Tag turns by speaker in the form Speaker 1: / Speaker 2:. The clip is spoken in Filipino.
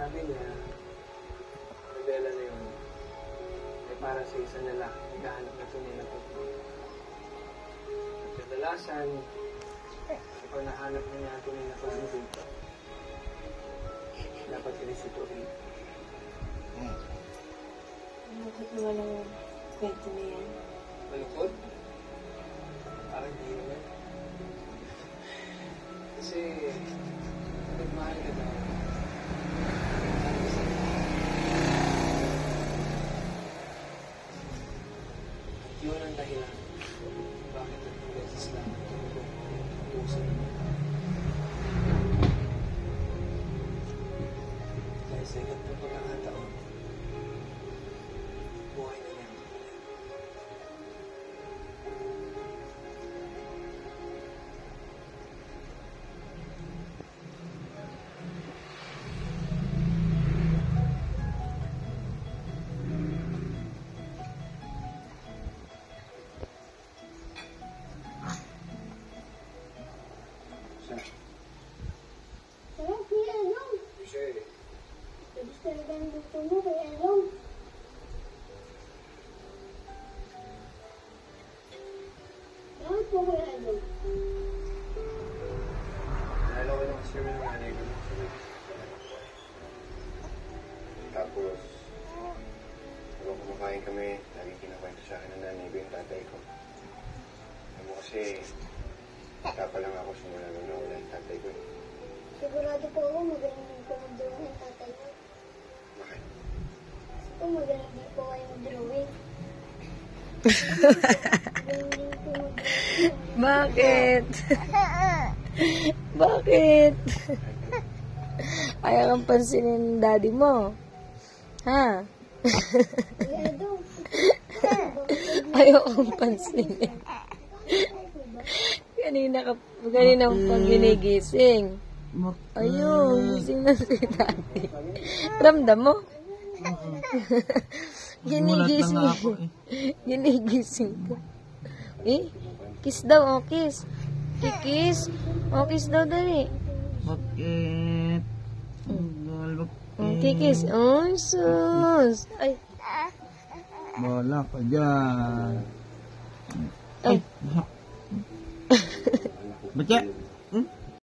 Speaker 1: sabi niya, nabela na yun. Ay para sa isa na lang, naghahanap na tunay na pagmamahal. At kadalasan, kapag nahanap na niya ang tunay na pag-ibig, dapat kinisito rin.
Speaker 2: Bakit naman ang kwento na yan?
Speaker 1: Malungkot? Parang hindi naman. Kasi, nagmahal ka na. Yun ang dahilan. Bakit ang beses lang ito puso naman. Dahil sa ikat ng pagkakataon, buhay na niya.
Speaker 3: Sarap, Kuya Elong.
Speaker 1: Sure.
Speaker 3: Tapos talaga ang gusto mo, Kuya Elong. Salamat po, Kuya Elong.
Speaker 1: Nalala ko ng kasi ng nanay ko. Tapos, habang kumakain kami, laging kinakwento sa akin ng nanay ko yung tatay ko. Alam mo kasi, bata pa lang ako simula nung nawala yung tatay ko.
Speaker 3: Sigurado po ako magaling din po mag-drawing ang tatay ko.
Speaker 1: Bakit?
Speaker 3: Kasi po magaling din po kayo mag-drawing. Magaling din po mag-drawing.
Speaker 2: Bakit? Bakit? Ayaw kang pansinin ng daddy mo. Ha?
Speaker 3: Kuya Elong.
Speaker 2: Ayaw kang pansinin. Kanina pang ginigising. Ayun, gising na si daddy. Ramdam mo? Ginigising. Ginigising ko. Eh, kiss daw, oh, kiss. Kikis. Oh, kiss daw, dali.
Speaker 4: Bakit?
Speaker 2: Kikis. Oh, sus. Ay.
Speaker 4: Wala ka dyan.
Speaker 2: Ay.
Speaker 4: Ba't yan?